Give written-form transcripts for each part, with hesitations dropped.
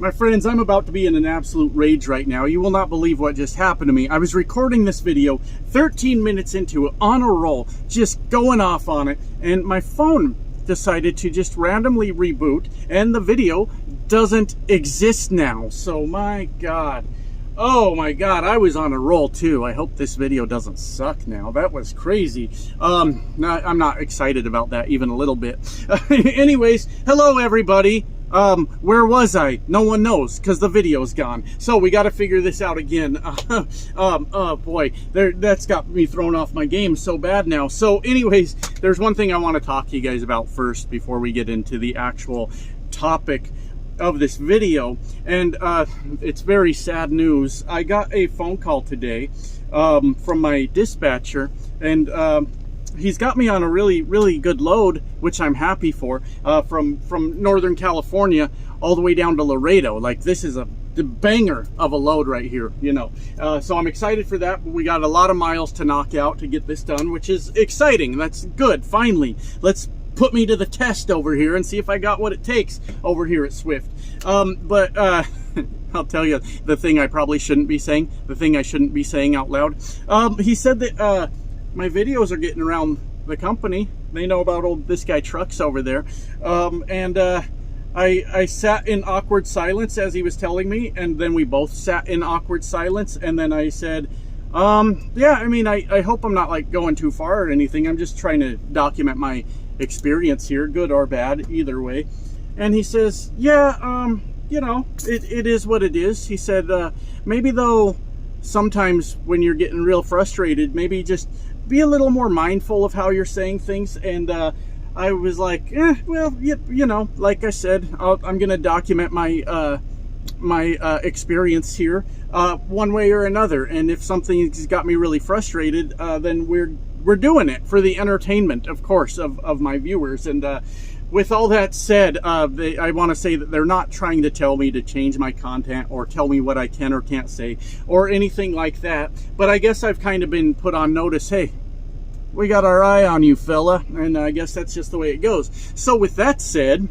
My friends, I'm about to be in an absolute rage right now. You will not believe what just happened to me. I was recording this video 13 minutes into it on a roll, just going off on it, and my phone decided to just randomly reboot, and the video doesn't exist now. So my God. Oh my God, I was on a roll too. I hope this video doesn't suck now. That was crazy. I'm not excited about that even a little bit. Anyways, hello everybody. Where was I? No one knows because the video's gone. So we got to figure this out again. Oh boy, that's got me thrown off my game so bad now. So anyways, there's one thing I want to talk to you guys about first before we get into the actual topic of this video, and it's very sad news. I got a phone call today from my dispatcher, and he's got me on a really good load, which I'm happy for, from Northern California all the way down to Laredo. Like, this is the banger of a load right here, you know. So I'm excited for that. But we got a lot of miles to knock out to get this done, which is exciting. That's good. Finally, let's put me to the test over here and see if I got what it takes over here at Swift. But I'll tell you the thing I probably shouldn't be saying, the thing I shouldn't be saying out loud. He said that my videos are getting around the company. They know about this guy Trucks over there. I sat in awkward silence as he was telling me, and then we both sat in awkward silence, and then I said, yeah, I mean, I hope I'm not like going too far or anything. I'm just trying to document my experience here, good or bad, either way. And he says, yeah, you know, it is what it is. He said, maybe though, sometimes when you're getting real frustrated, maybe just be a little more mindful of how you're saying things. And I was like, well, you know, like I said, I'm gonna document my experience here one way or another, and if something's got me really frustrated, then we're doing it for the entertainment, of course, of my viewers. And with all that said, I want to say that they're not trying to tell me to change my content or tell me what I can or can't say or anything like that, but I guess I've kind of been put on notice. Hey, we got our eye on you, fella, and I guess that's just the way it goes. So with that said,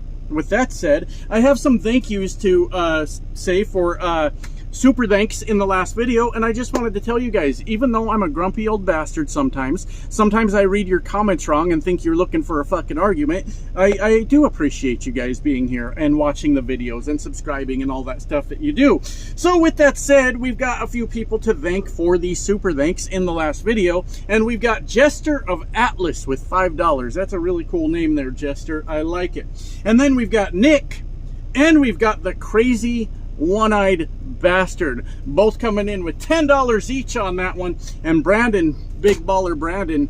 I have some thank yous to say for super thanks in the last video, and I just wanted to tell you guys, even though I'm a grumpy old bastard sometimes I read your comments wrong and think you're looking for a fucking argument. I do appreciate you guys being here and watching the videos and subscribing and all that stuff that you do. So with that said, we've got a few people to thank for these super thanks in the last video, and we've got Jester of Atlas with $5. That's a really cool name there, Jester. I like it. And then we've got Nick, and we've got the Crazy One-Eyed Bastard, both coming in with $10 each on that one, and Brandon, big baller Brandon,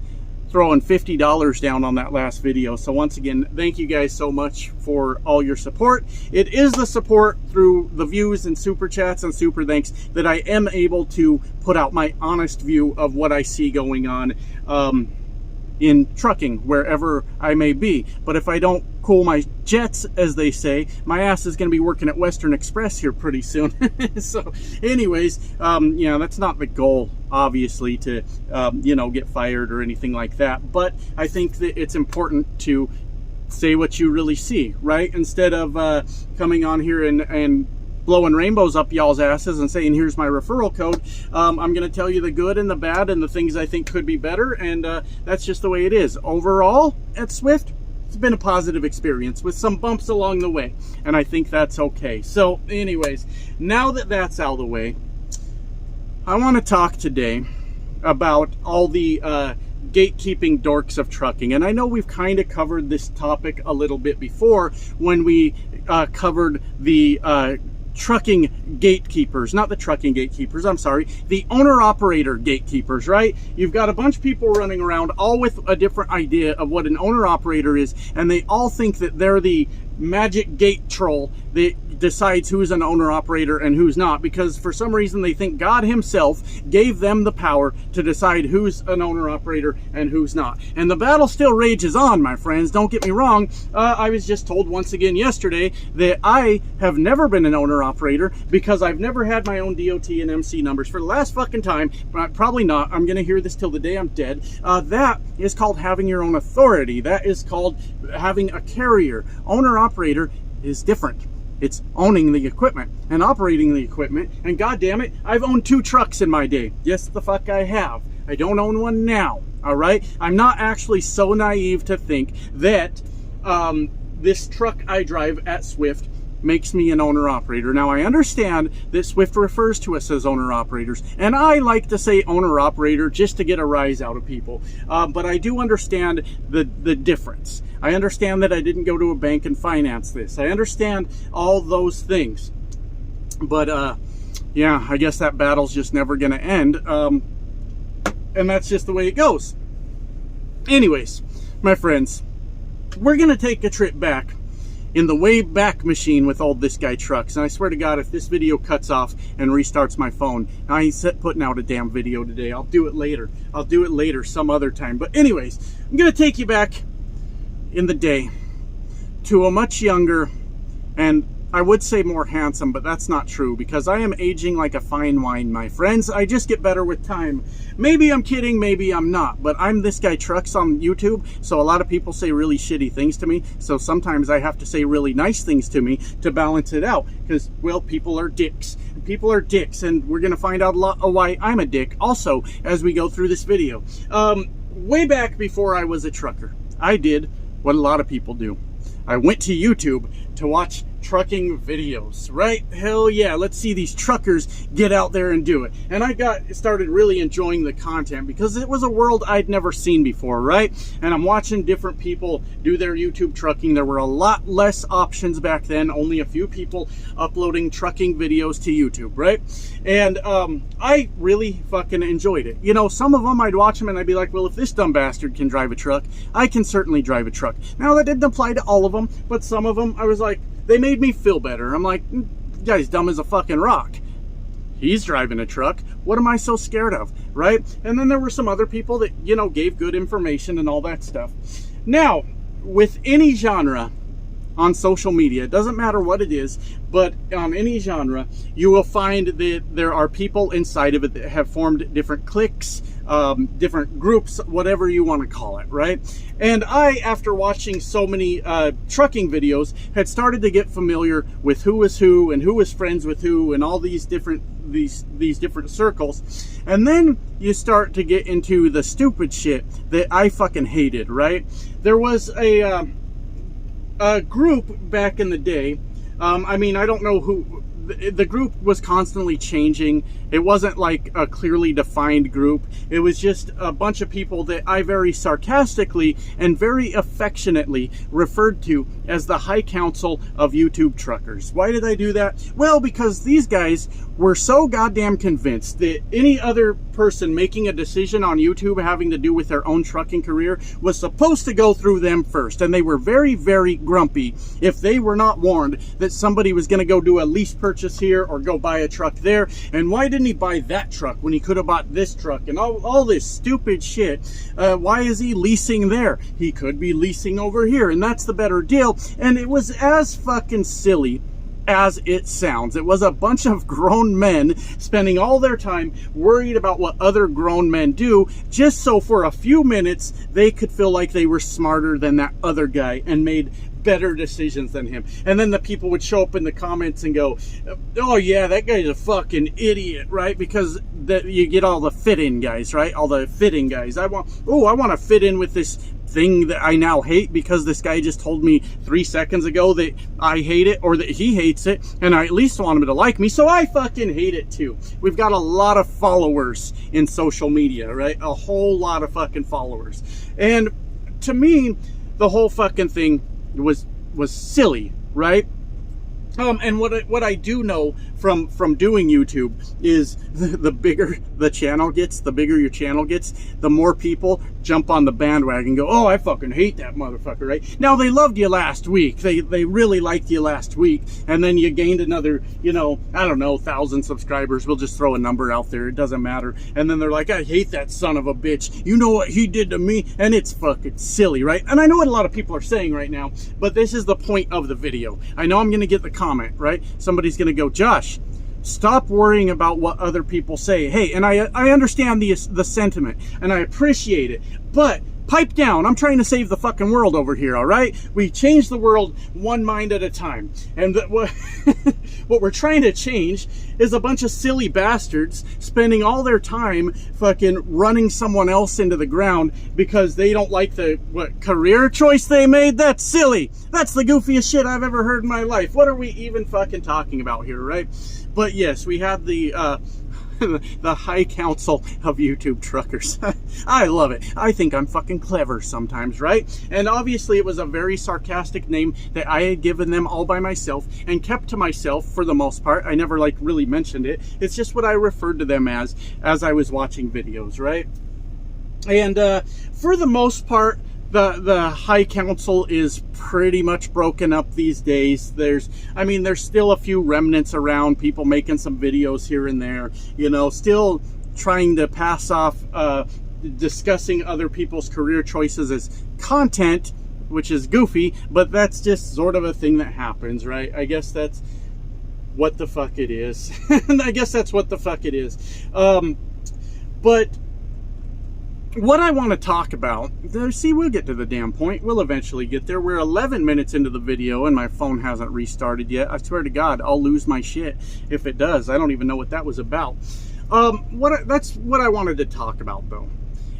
throwing $50 down on that last video. So once again, thank you guys so much for all your support. It is the support through the views and super chats and super thanks that I am able to put out my honest view of what I see going on in trucking, wherever I may be. But if I don't cool my jets, as they say, my ass is going to be working at Western Express here pretty soon. So anyways, you know, that's not the goal, obviously, to you know, get fired or anything like that, but I think that it's important to say what you really see, right? Instead of coming on here and blowing rainbows up y'all's asses and saying, here's my referral code, I'm going to tell you the good and the bad and the things I think could be better, and that's just the way it is. Overall, at Swift, it's been a positive experience with some bumps along the way, and I think that's okay. So anyways, now that that's out of the way, I want to talk today about all the gatekeeping dorks of trucking. And I know we've kind of covered this topic a little bit before when we covered the trucking gatekeepers, not the trucking gatekeepers, I'm sorry, the owner-operator gatekeepers, right? You've got a bunch of people running around all with a different idea of what an owner-operator is, and they all think that they're the magic gate troll that decides who's an owner-operator and who's not, because for some reason they think God himself gave them the power to decide who's an owner-operator and who's not. And the battle still rages on, my friends, don't get me wrong. I was just told once again yesterday that I have never been an owner-operator because I've never had my own DOT and MC numbers for the last fucking time, but probably not. I'm gonna hear this till the day I'm dead. That is called having your own authority. That is called having a carrier. Owner-operator is different. It's owning the equipment and operating the equipment. And God damn it, I've owned 2 trucks in my day. Yes, the fuck I have. I don't own one now. All right. I'm not actually so naive to think that this truck I drive at Swift makes me an owner-operator. Now, I understand that Swift refers to us as owner-operators, and I like to say owner-operator just to get a rise out of people. But I do understand the difference. I understand that I didn't go to a bank and finance this. I understand all those things. But, yeah, I guess that battle's just never going to end. And that's just the way it goes. Anyways, my friends, we're going to take a trip back in the way back machine with all this guy trucks. And I swear to God, if this video cuts off and restarts my phone, I ain't putting out a damn video today. I'll do it later. I'll do it later some other time. But anyways, I'm going to take you back in the day to a much younger, and I would say more handsome, but that's not true, because I am aging like a fine wine, my friends. I just get better with time. Maybe I'm kidding, maybe I'm not, but I'm this guy Trucks on YouTube, so a lot of people say really shitty things to me, so sometimes I have to say really nice things to me to balance it out, because, well, people are dicks. People are dicks, and we're going to find out a lot of why I'm a dick also as we go through this video. Way back before I was a trucker, I did what a lot of people do. I went to YouTube to watch trucking videos, right? Hell yeah, let's see these truckers get out there and do it. And I started really enjoying the content because it was a world I'd never seen before, right? And I'm watching different people do their YouTube trucking. There were a lot less options back then, only a few people uploading trucking videos to YouTube, right? And I really fucking enjoyed it. You know, some of them I'd watch them and I'd be like, well, if this dumb bastard can drive a truck, I can certainly drive a truck. Now, that didn't apply to all of them, but some of them I was like, they made me feel better. I'm like, guy's dumb as a fucking rock. He's driving a truck. What am I so scared of, right? And then there were some other people that, you know, gave good information and all that stuff. Now, with any genre on social media, it doesn't matter what it is, but on any genre, you will find that there are people inside of it that have formed different cliques, different groups, whatever you want to call it, right? And I, after watching so many trucking videos, had started to get familiar with who was who and who was friends with who and all these different different circles. And then you start to get into the stupid shit that I fucking hated, right? There was a group back in the day. I mean, I don't know who. The group was constantly changing. It wasn't like a clearly defined group. It was just a bunch of people that I very sarcastically and very affectionately referred to as the High Council of YouTube Truckers. Why did I do that? Well, because these guys were so goddamn convinced that any other person making a decision on YouTube having to do with their own trucking career was supposed to go through them first. And they were very, very grumpy if they were not warned that somebody was going to go do a lease purchase here or go buy a truck there. And why didn't he buy that truck when he could have bought this truck? And all this stupid shit. Why is he leasing there? He could be leasing over here, and that's the better deal. And it was as fucking silly as it sounds. It was a bunch of grown men spending all their time worried about what other grown men do, just so for a few minutes they could feel like they were smarter than that other guy and made better decisions than him. And then the people would show up in the comments and go, oh yeah, that guy's a fucking idiot, right? Because you get all the fit-in guys, right? All the fitting guys. I want to fit in with this thing that I now hate because this guy just told me 3 seconds ago that I hate it or that he hates it, and I at least want him to like me, so I fucking hate it too. We've got a lot of followers in social media, right? A whole lot of fucking followers. And to me, the whole fucking thing was silly, right? And what I do know from doing YouTube is the bigger the channel gets, the bigger your channel gets, the more people jump on the bandwagon and go, oh, I fucking hate that motherfucker, right? Now, they loved you last week. They really liked you last week. And then you gained another, you know, I don't know, 1,000 subscribers. We'll just throw a number out there. It doesn't matter. And then they're like, I hate that son of a bitch. You know what he did to me? And it's fucking silly, right? And I know what a lot of people are saying right now, but this is the point of the video. I know I'm going to get the comment, right? Somebody's going to go, Josh, stop worrying about what other people say. Hey, and I understand the sentiment, and I appreciate it, but Pipe down. I'm trying to save the fucking world over here, all right? We change the world one mind at a time. And what we're trying to change is a bunch of silly bastards spending all their time fucking running someone else into the ground because they don't like the career choice they made. That's silly. That's the goofiest shit I've ever heard in my life. What are we even fucking talking about here, right? But yes, we have the the High Council of YouTube Truckers. I love it. I think I'm fucking clever sometimes, right? And obviously it was a very sarcastic name that I had given them all by myself and kept to myself for the most part. I never like really mentioned it. It's just what I referred to them as I was watching videos, right? And for the most part, the High Council is pretty much broken up these days. There's still a few remnants around, people making some videos here and there, you know, still trying to pass off discussing other people's career choices as content, which is goofy, but that's just sort of a thing that happens, right? I guess that's what the fuck it is. I guess that's what the fuck it is. But what I want to talk about, see, we'll get to the damn point. We'll eventually get there. We're 11 minutes into the video and my phone hasn't restarted yet. I swear to God, I'll lose my shit if it does. I don't even know what that was about. That's what I wanted to talk about, though,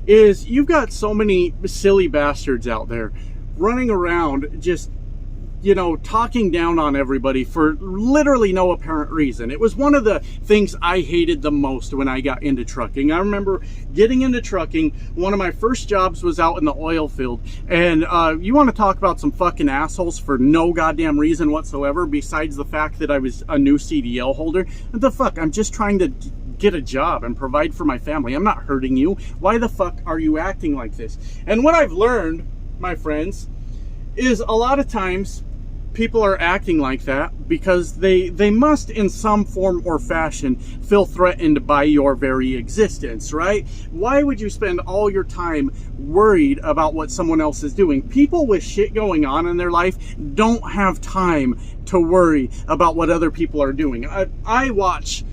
is you've got so many silly bastards out there running around just, you know, talking down on everybody for literally no apparent reason. It was one of the things I hated the most when I got into trucking. I remember getting into trucking. One of my first jobs was out in the oil field. And you want to talk about some fucking assholes for no goddamn reason whatsoever, besides the fact that I was a new CDL holder. What the fuck? I'm just trying to get a job and provide for my family. I'm not hurting you. Why the fuck are you acting like this? And what I've learned, my friends, is a lot of times people are acting like that because they must in some form or fashion feel threatened by your very existence, right? Why would you spend all your time worried about what someone else is doing? People with shit going on in their life don't have time to worry about what other people are doing. I watch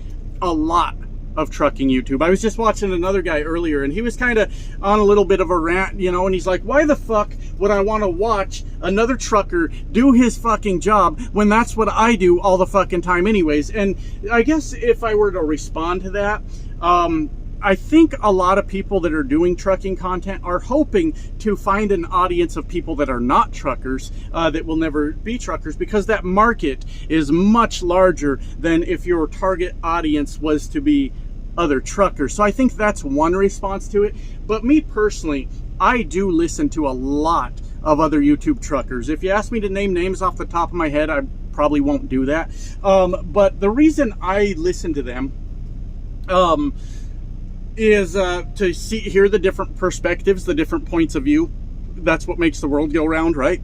a lot of trucking YouTube. I was just watching another guy earlier and he was kind of on a little bit of a rant, you know, and he's like, why the fuck would I want to watch another trucker do his fucking job when that's what I do all the fucking time anyways? And I guess if I were to respond to that, I think a lot of people that are doing trucking content are hoping to find an audience of people that are not truckers, that will never be truckers, because that market is much larger than if your target audience was to be other truckers. So I think that's one response to it. But me personally, I do listen to a lot of other YouTube truckers. If you ask me to name names off the top of my head, I probably won't do that. But the reason I listen to them is to hear the different perspectives, the different points of view. That's what makes the world go round, right?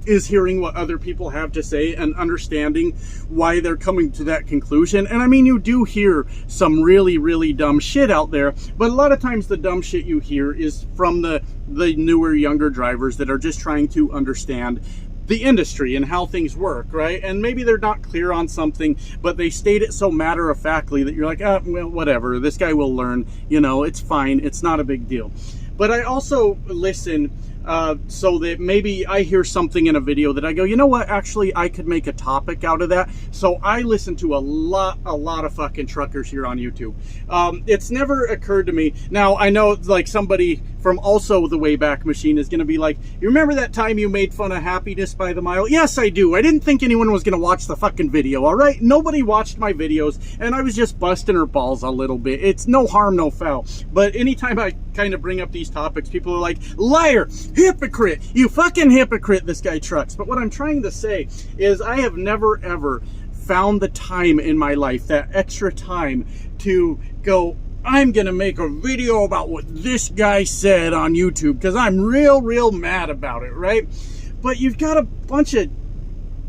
Is hearing what other people have to say and understanding why they're coming to that conclusion. And I mean, you do hear some really, really dumb shit out there, but a lot of times the dumb shit you hear is from the newer, younger drivers that are just trying to understand the industry and how things work, right? And maybe they're not clear on something, but they state it so matter-of-factly that you're like, well, whatever, this guy will learn, you know, it's fine, it's not a big deal. But I also listen so that maybe I hear something in a video that I go, you know what, actually I could make a topic out of that. So I listen to a lot of fucking truckers here on YouTube. It's never occurred to me. Now I know like somebody from also the Wayback Machine is going to be like, you remember that time you made fun of Happiness by the Mile? Yes, I do. I didn't think anyone was going to watch the fucking video, all right? Nobody watched my videos, and I was just busting her balls a little bit. It's no harm, no foul. But anytime I kind of bring up these topics, people are like, liar, hypocrite, you fucking hypocrite, this guy trucks. But what I'm trying to say is I have never, ever found the time in my life, that extra time to go, I'm gonna make a video about what this guy said on YouTube because I'm real mad about it, right? But you've got a bunch of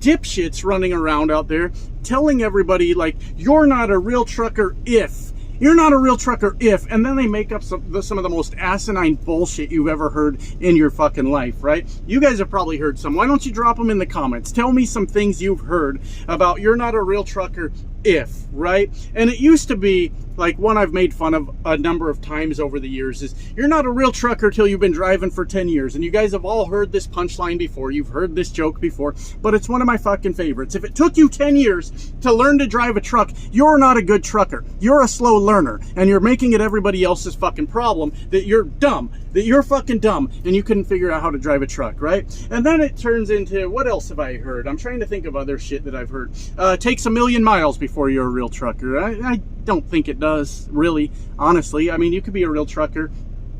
dipshits running around out there telling everybody like, you're not a real trucker if. You're not a real trucker if, and then they make up some of the most asinine bullshit you've ever heard in your fucking life, right? You guys have probably heard some. Why don't you drop them in the comments? Tell me some things you've heard about you're not a real trucker if, right? And it used to be like one I've made fun of a number of times over the years is you're not a real trucker till you've been driving for 10 years. And you guys have all heard this punchline before. You've heard this joke before, but it's one of my fucking favorites. If it took you 10 years to learn to drive a truck, you're not a good trucker. You're a slow learner, and you're making it everybody else's fucking problem that you're dumb, that you're fucking dumb, and you couldn't figure out how to drive a truck, right? And then it turns into, what else have I heard? I'm trying to think of other shit that I've heard. Takes a million miles before you're a real trucker. I don't think it does, really, honestly. I mean, you could be a real trucker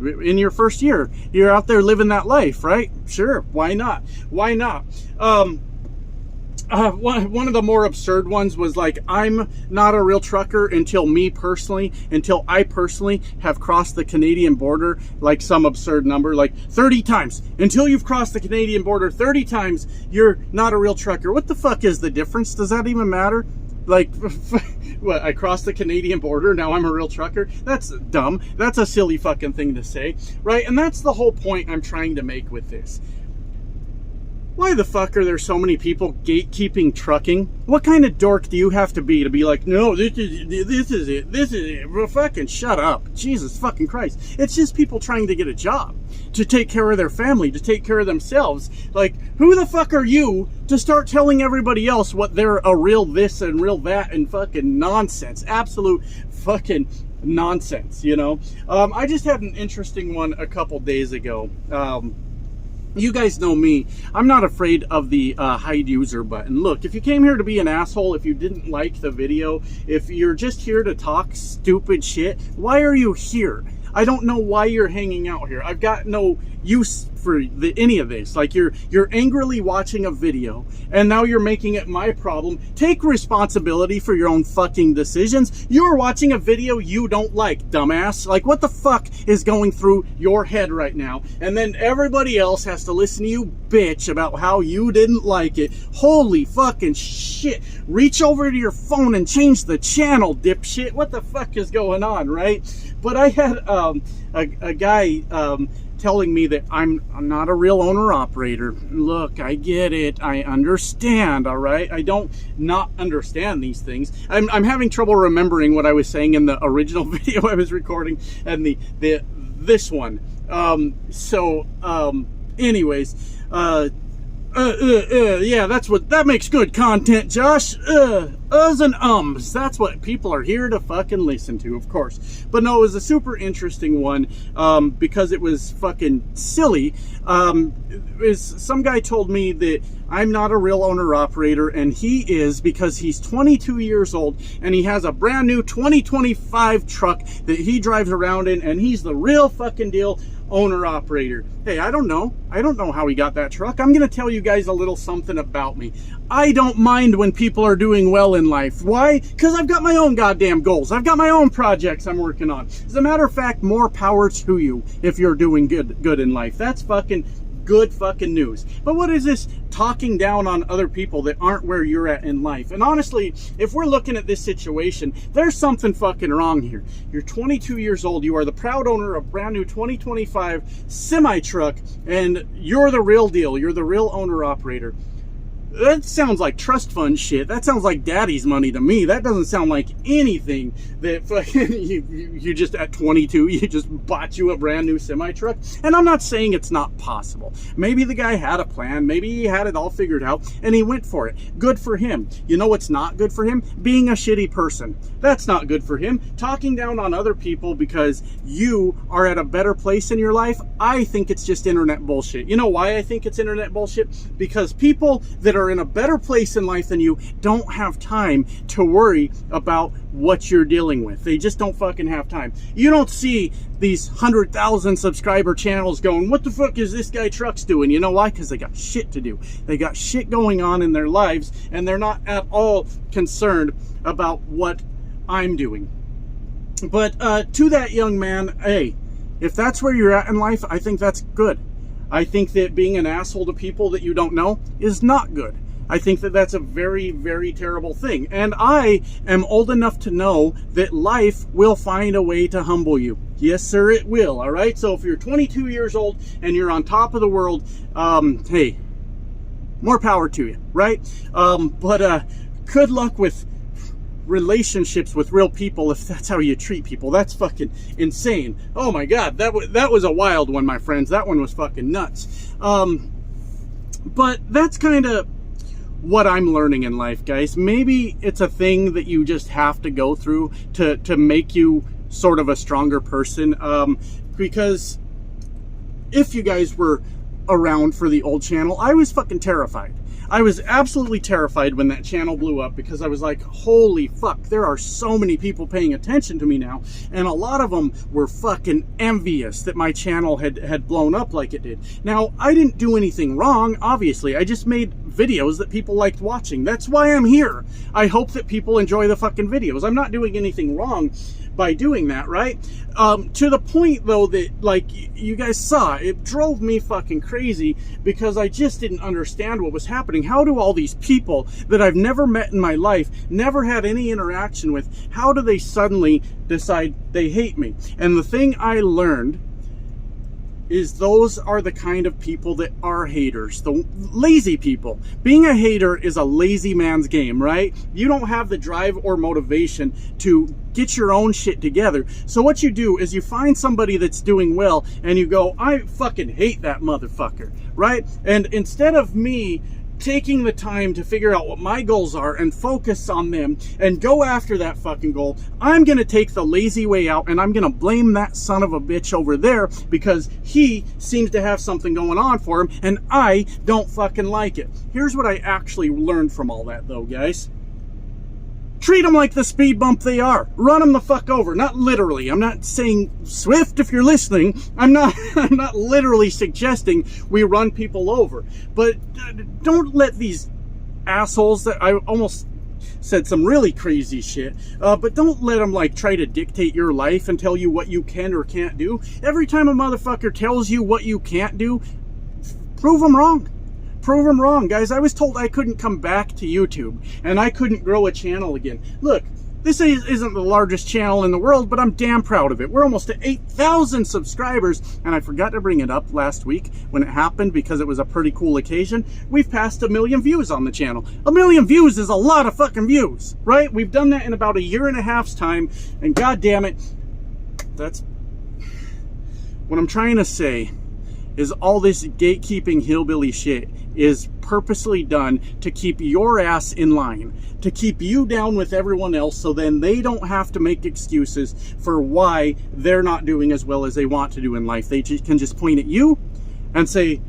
in your first year. You're out there living that life, right? Sure, why not? Why not? One of the more absurd ones was like, I'm not a real trucker until I personally have crossed the Canadian border, like some absurd number, like 30 times. Until you've crossed the Canadian border 30 times, you're not a real trucker. What the fuck is the difference? Does that even matter? Like, what, I crossed the Canadian border, now I'm a real trucker? That's dumb. That's a silly fucking thing to say, right? And that's the whole point I'm trying to make with this. Why the fuck are there so many people gatekeeping trucking? What kind of dork do you have to be like, no, this is it. Well, fucking shut up. Jesus fucking Christ. It's just people trying to get a job, to take care of their family, to take care of themselves. Like, who the fuck are you to start telling everybody else what they're a real this and real that and fucking nonsense? Absolute fucking nonsense, you know? I just had an interesting one a couple days ago. You guys know me. I'm not afraid of the hide user button. Look, if you came here to be an asshole, if you didn't like the video, if you're just here to talk stupid shit, why are you here? I don't know why you're hanging out here. I've got no use for any of this. Like, you're angrily watching a video, and now you're making it my problem. Take responsibility for your own fucking decisions. You're watching a video you don't like, dumbass. Like, what the fuck is going through your head right now? And then everybody else has to listen to you bitch about how you didn't like it. Holy fucking shit. Reach over to your phone and change the channel, dipshit. What the fuck is going on, right? But I had a guy telling me that I'm not a real owner-operator. Look, I get it. I understand, all right? I don't not understand these things. I'm having trouble remembering what I was saying in the original video I was recording and this one. Anyways, yeah, that makes good content, Josh. Uhs and ums. That's what people are here to fucking listen to, of course. But no, it was a super interesting one, because it was fucking silly. Some guy told me that I'm not a real owner-operator, and he is, because he's 22 years old, and he has a brand new 2025 truck that he drives around in, and he's the real fucking deal owner-operator. Hey, I don't know how he got that truck. I'm gonna tell you guys a little something about me. I don't mind when people are doing well in life. Why? Because I've got my own goddamn goals. I've got my own projects I'm working on. As a matter of fact, more power to you if you're doing good in life. That's fucking good fucking news. But what is this talking down on other people that aren't where you're at in life? And honestly, if we're looking at this situation, there's something fucking wrong here. You're 22 years old. You are the proud owner of brand new 2025 semi truck, and you're the real deal. You're the real owner operator. That sounds like trust fund shit. That sounds like daddy's money to me. That doesn't sound like anything that fucking you just at 22, you just bought you a brand new semi truck. And I'm not saying it's not possible. Maybe the guy had a plan. Maybe he had it all figured out and he went for it. Good for him. You know what's not good for him? Being a shitty person. That's not good for him. Talking down on other people because you are at a better place in your life, I think it's just internet bullshit. You know why I think it's internet bullshit? Because people that are in a better place in life than you don't have time to worry about what you're dealing with. They just don't fucking have time. You don't see these 100,000 subscriber channels going, what the fuck is this guy Trucks doing? You know why? Because they got shit to do. They got shit going on in their lives, and they're not at all concerned about what I'm doing. But to that young man, hey, if that's where you're at in life, I think that's good. I think that being an asshole to people that you don't know is not good. I think that that's a very, very terrible thing. And I am old enough to know that life will find a way to humble you. Yes, sir, it will, all right? So if you're 22 years old and you're on top of the world, hey, more power to you, right? But good luck with relationships with real people if that's how you treat people. That's fucking insane. Oh my God, that was a wild one, my friends. That one was fucking nuts. But that's kind of what I'm learning in life, guys. Maybe it's a thing that you just have to go through to make you sort of a stronger person. Because if you guys were around for the old channel, I was fucking terrified. I was absolutely terrified when that channel blew up, because I was like, holy fuck, there are so many people paying attention to me now. And a lot of them were fucking envious that my channel had blown up like it did. Now, I didn't do anything wrong, obviously. I just made videos that people liked watching. That's why I'm here. I hope that people enjoy the fucking videos. I'm not doing anything wrong by doing that, right? To the point, though, that, like, you guys saw, it drove me fucking crazy, because I just didn't understand what was happening. How do all these people that I've never met in my life, never had any interaction with, how do they suddenly decide they hate me? And the thing I learned is those are the kind of people that are haters, the lazy people. Being a hater is a lazy man's game, right? You don't have the drive or motivation to get your own shit together. So what you do is you find somebody that's doing well and you go, I fucking hate that motherfucker, right? And instead of me taking the time to figure out what my goals are and focus on them and go after that fucking goal, I'm gonna take the lazy way out, and I'm gonna blame that son of a bitch over there because he seems to have something going on for him and I don't fucking like it. Here's what I actually learned from all that, though, guys. Treat them like the speed bump they are. Run them the fuck over. Not literally. I'm not saying, Swift, if you're listening, I'm not literally suggesting we run people over. But don't let these assholes that I almost said some really crazy shit, but don't let them like try to dictate your life and tell you what you can or can't do. Every time a motherfucker tells you what you can't do, prove them wrong. Prove them wrong, guys. I was told I couldn't come back to YouTube and I couldn't grow a channel again. Look, this isn't the largest channel in the world, but I'm damn proud of it. We're almost at 8,000 subscribers, and I forgot to bring it up last week when it happened because it was a pretty cool occasion. We've passed 1 million views on the channel. 1 million views is a lot of fucking views, right? We've done that in about 1.5 years' time, and god damn it, that's what I'm trying to say is all this gatekeeping hillbilly shit is purposely done to keep your ass in line, to keep you down with everyone else, so then they don't have to make excuses for why they're not doing as well as they want to do in life. They can just point at you and say,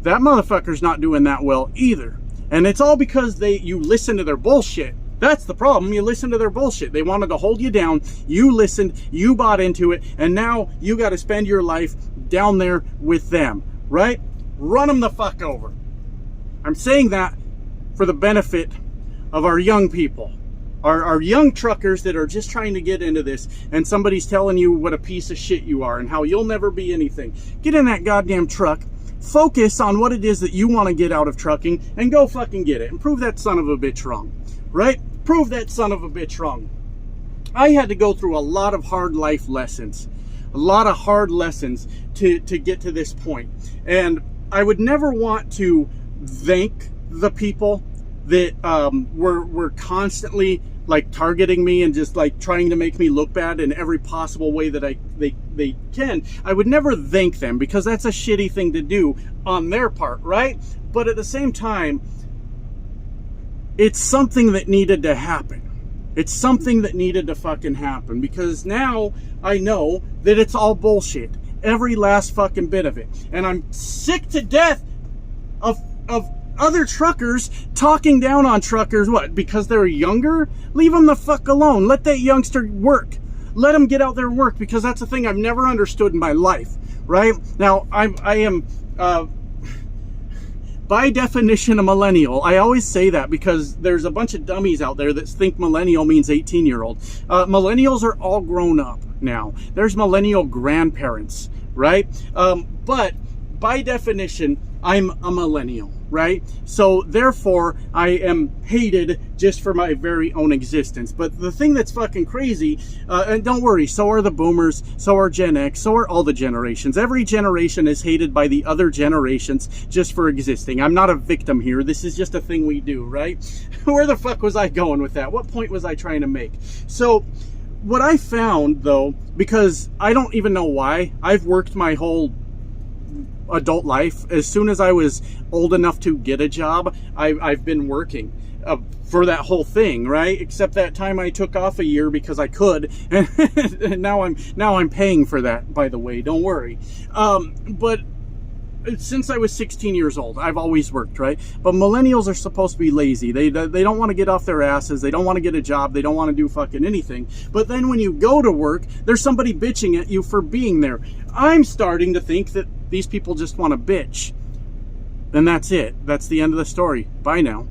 that motherfucker's not doing that well either. And it's all because you listen to their bullshit. That's the problem. You listen to their bullshit. They wanted to hold you down. You listened. You bought into it. And now you got to spend your life down there with them, right? Run them the fuck over. I'm saying that for the benefit of our young people, our young truckers that are just trying to get into this, and somebody's telling you what a piece of shit you are and how you'll never be anything. Get in that goddamn truck. Focus on what it is that you want to get out of trucking and go fucking get it and prove that son of a bitch wrong. Right? Prove that son of a bitch wrong. I had to go through a lot of hard life lessons. A lot of hard lessons to get to this point. And I would never want to thank the people that were constantly like targeting me and just like trying to make me look bad in every possible way that they can. I would never thank them because that's a shitty thing to do on their part, right? But at the same time, it's something that needed to happen. It's something that needed to fucking happen, because now I know that it's all bullshit. Every last fucking bit of it. And I'm sick to death of other truckers talking down on truckers. What? Because they're younger? Leave them the fuck alone. Let that youngster work. Let them get out there and work, because that's a thing I've never understood in my life, right? Now, I am by definition a millennial. I always say that because there's a bunch of dummies out there that think millennial means 18-year-old. Millennials are all grown up now. There's millennial grandparents, right? But by definition, I'm a millennial. right? So therefore, I am hated just for my very own existence. But the thing that's fucking crazy, and don't worry, so are the boomers, so are Gen X, so are all the generations. Every generation is hated by the other generations just for existing. I'm not a victim here. This is just a thing we do, right? Where the fuck was I going with that? What point was I trying to make? So what I found, though, because I don't even know why, I've worked my whole adult life. As soon as I was old enough to get a job, I've been working for that whole thing, right? Except that time I took off a year because I could, and now I'm paying for that, by the way, don't worry. But since I was 16 years old, I've always worked, right? But millennials are supposed to be lazy. They don't want to get off their asses. They don't want to get a job. They don't want to do fucking anything. But then when you go to work, there's somebody bitching at you for being there. I'm starting to think that these people just want to bitch. And that's it. That's the end of the story. Bye now.